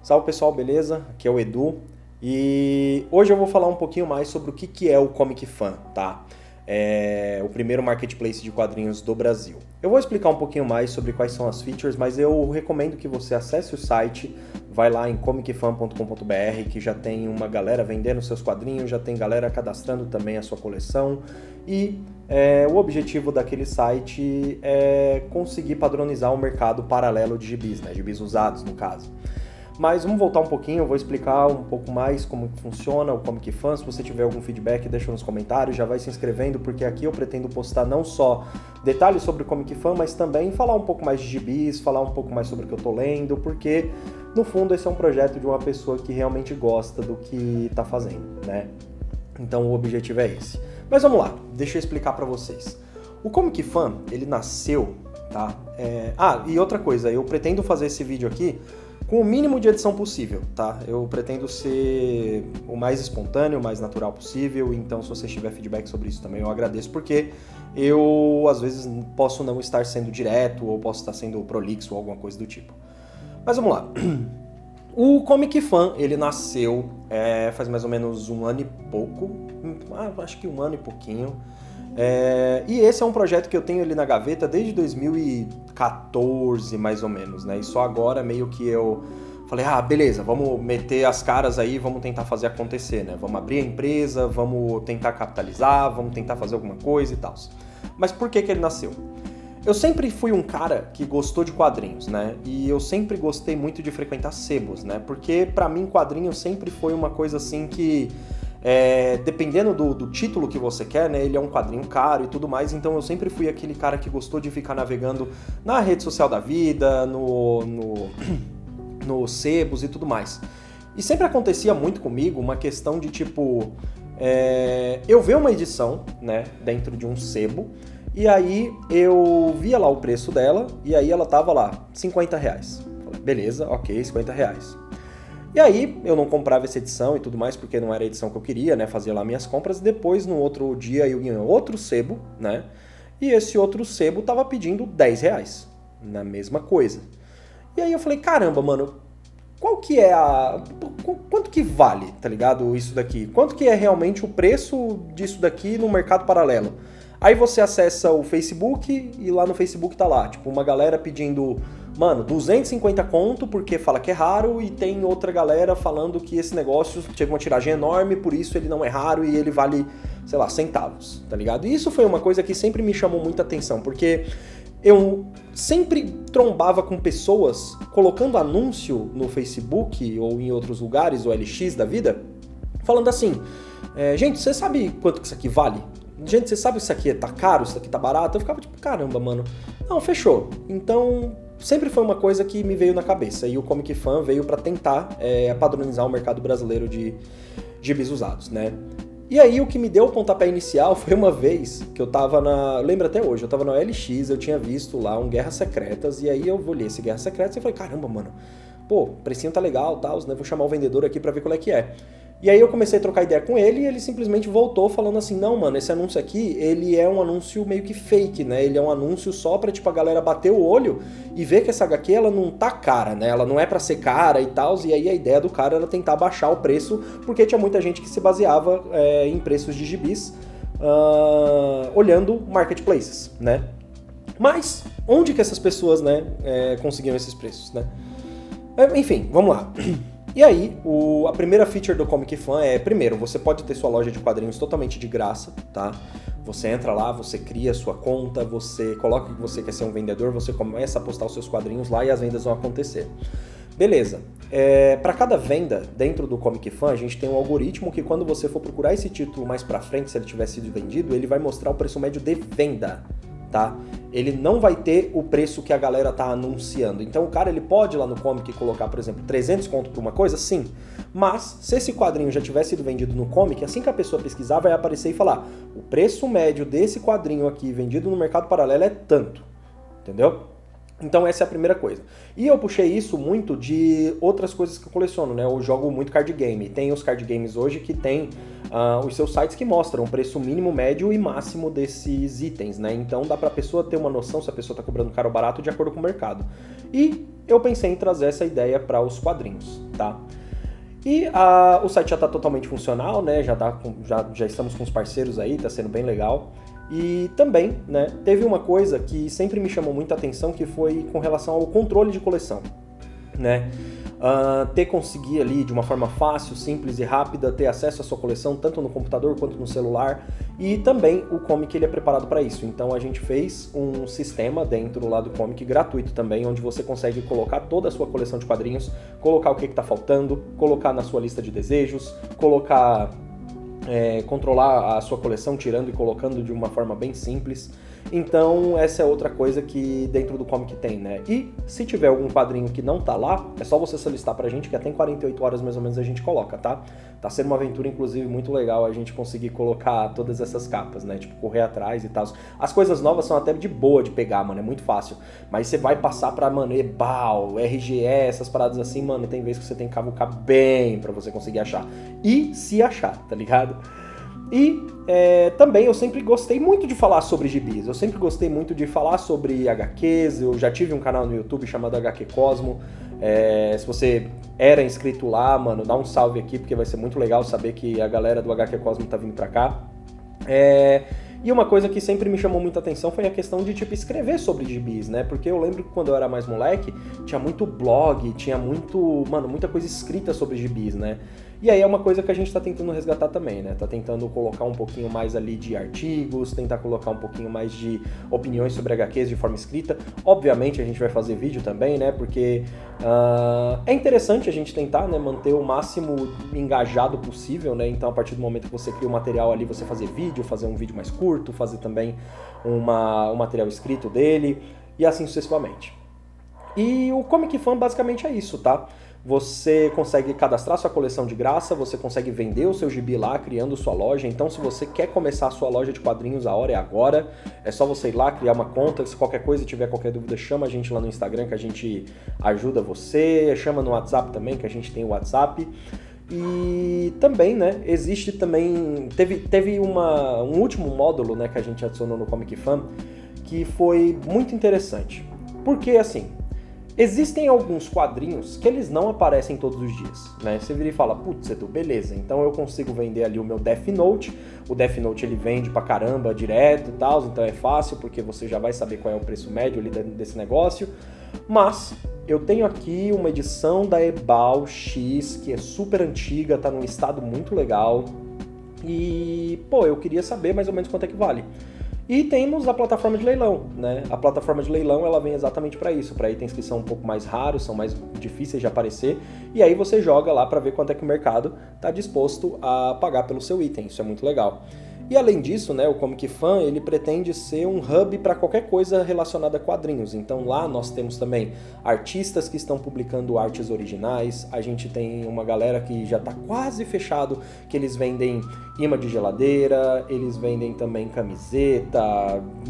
Salve pessoal, beleza? Aqui é o Edu e hoje eu vou falar um pouquinho mais sobre o que é o Comic Fan, tá? É o primeiro marketplace de quadrinhos do Brasil. Eu vou explicar um pouquinho mais sobre quais são as features, mas eu recomendo que você acesse o site, vai lá em comicfan.com.br, que já tem uma galera vendendo seus quadrinhos, já tem galera cadastrando também a sua coleção e o objetivo daquele site é conseguir padronizar o mercado paralelo de gibis, né? Gibis usados no caso. Mas vamos voltar um pouquinho, eu vou explicar um pouco mais como funciona o Comic Fan. Se você tiver algum feedback, deixa nos comentários, já vai se inscrevendo, porque aqui eu pretendo postar não só detalhes sobre o Comic Fan, mas também falar um pouco mais de gibis, falar um pouco mais sobre o que eu tô lendo, porque no fundo esse é um projeto de uma pessoa que realmente gosta do que tá fazendo, né? Então o objetivo é esse. Mas vamos lá, deixa eu explicar pra vocês. O Comic Fan, ele nasceu, tá? E outra coisa, eu pretendo fazer esse vídeo aqui com o mínimo de edição possível, tá? Eu pretendo ser o mais espontâneo, o mais natural possível, então se você tiver feedback sobre isso também eu agradeço, porque eu às vezes posso não estar sendo direto ou posso estar sendo prolixo ou alguma coisa do tipo. Mas vamos lá. O Comic Fan, ele nasceu faz mais ou menos um ano e pouco, acho que um ano e pouquinho. E esse é um projeto que eu tenho ali na gaveta desde 2014, mais ou menos, né? E só agora meio que eu falei, beleza, vamos meter as caras aí, vamos tentar fazer acontecer, né? Vamos abrir a empresa, vamos tentar capitalizar, vamos tentar fazer alguma coisa e tal. Mas por que ele nasceu? Eu sempre fui um cara que gostou de quadrinhos, né? E eu sempre gostei muito de frequentar sebos, né? Porque pra mim quadrinho sempre foi uma coisa assim que... dependendo do título que você quer, né, ele é um quadrinho caro e tudo mais, então eu sempre fui aquele cara que gostou de ficar navegando na rede social da vida, no sebos e tudo mais. E sempre acontecia muito comigo uma questão de tipo, eu ver uma edição, né, dentro de um sebo, e aí eu via lá o preço dela, e aí ela tava lá, R$50. Falei, beleza, ok, R$50. E aí eu não comprava essa edição e tudo mais, porque não era a edição que eu queria, né? Fazia lá minhas compras. Depois, no outro dia, eu ia em outro sebo, né? E esse outro sebo tava pedindo R$10 na mesma coisa. E aí eu falei, caramba, mano, qual que é quanto que vale, tá ligado, isso daqui? Quanto que é realmente o preço disso daqui no mercado paralelo? Aí você acessa o Facebook e lá no Facebook tá lá, tipo, uma galera pedindo... Mano, 250 conto porque fala que é raro e tem outra galera falando que esse negócio teve uma tiragem enorme, por isso ele não é raro e ele vale, sei lá, centavos, tá ligado? E isso foi uma coisa que sempre me chamou muita atenção, porque eu sempre trombava com pessoas colocando anúncio no Facebook ou em outros lugares, o LX da vida, falando assim, gente, você sabe quanto que isso aqui vale? Gente, você sabe se isso aqui tá caro, se isso aqui tá barato? Eu ficava tipo, caramba, mano. Não, fechou. Então... sempre foi uma coisa que me veio na cabeça, e o Comic Fan veio para tentar padronizar o mercado brasileiro de gibis usados, né? E aí o que me deu o pontapé inicial foi uma vez que eu tava eu lembro até hoje, eu tava na OLX, eu tinha visto lá um Guerras Secretas, e aí eu olhei esse Guerras Secretas e falei, caramba, mano, pô, o precinho tá legal, tal, né? Vou chamar o vendedor aqui pra ver qual é que é. E aí eu comecei a trocar ideia com ele e ele simplesmente voltou falando assim, não, mano, esse anúncio aqui, ele é um anúncio meio que fake, né? Ele é um anúncio só pra, tipo, a galera bater o olho e ver que essa HQ, ela não tá cara, né? Ela não é pra ser cara e tal, e aí a ideia do cara era tentar baixar o preço, porque tinha muita gente que se baseava em preços de gibis, olhando marketplaces, né? Mas, onde que essas pessoas, né, conseguiam esses preços, né? Enfim, vamos lá. E aí, a primeira feature do Comic Fan primeiro, você pode ter sua loja de quadrinhos totalmente de graça, tá? Você entra lá, você cria a sua conta, você coloca que você quer ser um vendedor, você começa a postar os seus quadrinhos lá e as vendas vão acontecer. Beleza. Para cada venda dentro do Comic Fan, a gente tem um algoritmo que quando você for procurar esse título mais pra frente, se ele tiver sido vendido, ele vai mostrar o preço médio de venda, tá? Ele não vai ter o preço que a galera tá anunciando. Então o cara, ele pode ir lá no Comic colocar, por exemplo, 300 conto por uma coisa? Sim. Mas, se esse quadrinho já tiver sido vendido no Comic, assim que a pessoa pesquisar, vai aparecer e falar, o preço médio desse quadrinho aqui vendido no mercado paralelo é tanto. Entendeu? Então essa é a primeira coisa. E eu puxei isso muito de outras coisas que eu coleciono, né? Eu jogo muito card game. Tem os card games hoje que tem os seus sites que mostram o preço mínimo, médio e máximo desses itens, né? Então dá pra pessoa ter uma noção se a pessoa tá cobrando caro ou barato de acordo com o mercado. E eu pensei em trazer essa ideia para os quadrinhos, tá? E o site já está totalmente funcional, né? Já estamos com os parceiros aí, está sendo bem legal. E também, né, teve uma coisa que sempre me chamou muita atenção, que foi com relação ao controle de coleção, né? Conseguir ali de uma forma fácil, simples e rápida ter acesso à sua coleção, tanto no computador quanto no celular, e também o Comic ele é preparado para isso. Então a gente fez um sistema dentro lá do Comic gratuito também, onde você consegue colocar toda a sua coleção de quadrinhos, colocar o que está faltando, colocar na sua lista de desejos, controlar a sua coleção tirando e colocando de uma forma bem simples. Então essa é outra coisa que dentro do Comic tem, né? E se tiver algum quadrinho que não tá lá, é só você solicitar pra gente, que até em 48 horas mais ou menos a gente coloca, tá? Tá sendo uma aventura, inclusive, muito legal a gente conseguir colocar todas essas capas, né? Tipo, correr atrás e tal. As coisas novas são até de boa de pegar, mano, é muito fácil. Mas você vai passar pra, mano, EBAL, RGE, essas paradas assim, mano, tem vezes que você tem que cavucar bem pra você conseguir achar. E se achar, tá ligado? E também eu sempre gostei muito de falar sobre gibis, eu sempre gostei muito de falar sobre HQs, eu já tive um canal no YouTube chamado HQ Cosmo. Se você era inscrito lá, mano, dá um salve aqui, porque vai ser muito legal saber que a galera do HQ Cosmo tá vindo pra cá. E uma coisa que sempre me chamou muita atenção foi a questão de, tipo, escrever sobre gibis, né? Porque eu lembro que quando eu era mais moleque, tinha muito blog, tinha muita coisa escrita sobre gibis, né? E aí é uma coisa que a gente tá tentando resgatar também, né? Tá tentando colocar um pouquinho mais ali de artigos, tentar colocar um pouquinho mais de opiniões sobre HQs de forma escrita. Obviamente a gente vai fazer vídeo também, né? Porque é interessante a gente tentar, né, manter o máximo engajado possível, né? Então a partir do momento que você cria o material ali, você fazer vídeo, fazer um vídeo mais curto, fazer também um material escrito dele e assim sucessivamente. E o Comic Fan basicamente é isso, tá? Você consegue cadastrar sua coleção de graça, você consegue vender o seu gibi lá, criando sua loja. Então, se você quer começar a sua loja de quadrinhos, a hora é agora. É só você ir lá, criar uma conta. Se qualquer coisa, tiver qualquer dúvida, chama a gente lá no Instagram, que a gente ajuda você. Chama no WhatsApp também, que a gente tem o WhatsApp. E também, né, existe também... Teve um último módulo, né, que a gente adicionou no Comic Fan, que foi muito interessante. Porque, assim... Existem alguns quadrinhos que eles não aparecem todos os dias, né? Você vira e fala, putz, Edu, beleza, então eu consigo vender ali o meu Death Note. O Death Note ele vende pra caramba direto e tal, então é fácil porque você já vai saber qual é o preço médio ali desse negócio. Mas eu tenho aqui uma edição da EBAL X que é super antiga, tá num estado muito legal e, pô, eu queria saber mais ou menos quanto é que vale. E temos a plataforma de leilão, né? A plataforma de leilão ela vem exatamente para isso, para itens que são um pouco mais raros, são mais difíceis de aparecer, e aí você joga lá para ver quanto é que o mercado está disposto a pagar pelo seu item, isso é muito legal. E além disso, né, o Comic Fan ele pretende ser um hub para qualquer coisa relacionada a quadrinhos. Então lá nós temos também artistas que estão publicando artes originais, a gente tem uma galera que já está quase fechado, que eles vendem imã de geladeira, eles vendem também camiseta,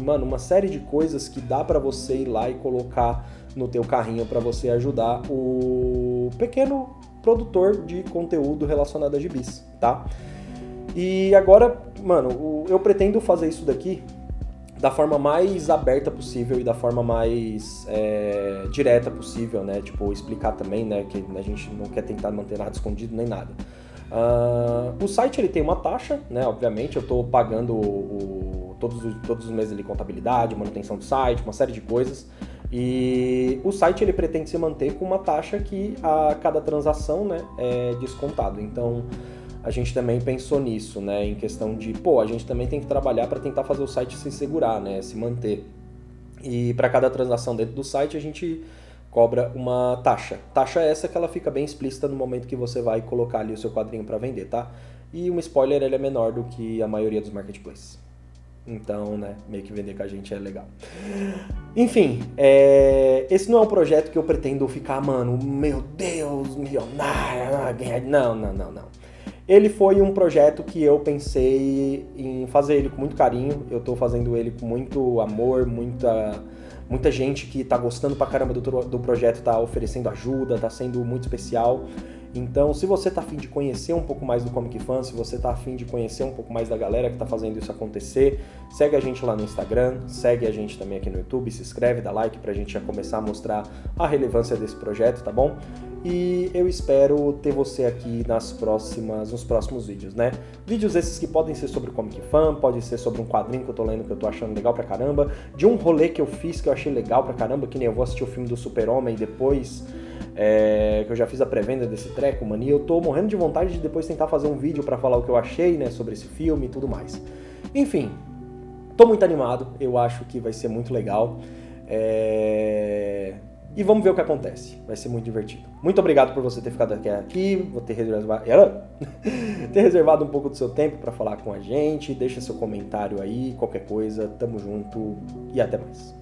mano, uma série de coisas que dá para você ir lá e colocar no teu carrinho para você ajudar o pequeno produtor de conteúdo relacionado a gibis, tá? E agora, mano, eu pretendo fazer isso daqui da forma mais aberta possível e da forma mais direta possível, né? Tipo, explicar também, né, que a gente não quer tentar manter nada escondido nem nada. O site ele tem uma taxa, né? Obviamente, eu tô pagando todos os meses ali contabilidade, manutenção do site, uma série de coisas. E o site ele pretende se manter com uma taxa que a cada transação, né, é descontado. Então a gente também pensou nisso, né, em questão de, a gente também tem que trabalhar para tentar fazer o site se segurar, né, se manter. E para cada transação dentro do site a gente cobra uma taxa. Taxa essa que ela fica bem explícita no momento que você vai colocar ali o seu quadrinho para vender, tá? E um spoiler, ele é menor do que a maioria dos marketplaces. Então, né, meio que vender com a gente é legal. Enfim, esse não é um projeto que eu pretendo ficar, mano, meu Deus, milionário, ganhar... Não. Ele foi um projeto que eu pensei em fazer ele com muito carinho. Eu tô fazendo ele com muito amor, muita gente que tá gostando pra caramba do projeto, tá oferecendo ajuda, tá sendo muito especial. Então, se você tá afim de conhecer um pouco mais do Comic Fan, se você tá afim de conhecer um pouco mais da galera que tá fazendo isso acontecer, segue a gente lá no Instagram, segue a gente também aqui no YouTube, se inscreve, dá like pra gente já começar a mostrar a relevância desse projeto, tá bom? E eu espero ter você aqui nos próximos vídeos, né? Vídeos esses que podem ser sobre Comic Fan, pode ser sobre um quadrinho que eu tô lendo que eu tô achando legal pra caramba, de um rolê que eu fiz que eu achei legal pra caramba, que nem eu vou assistir o filme do Super-Homem depois, que eu já fiz a pré-venda desse treco, mano, e eu tô morrendo de vontade de depois tentar fazer um vídeo pra falar o que eu achei, né, sobre esse filme e tudo mais. Enfim, tô muito animado, eu acho que vai ser muito legal. E vamos ver o que acontece. Vai ser muito divertido. Muito obrigado por você ter ficado aqui. Vou ter reservado um pouco do seu tempo para falar com a gente. Deixa seu comentário aí, qualquer coisa. Tamo junto e até mais.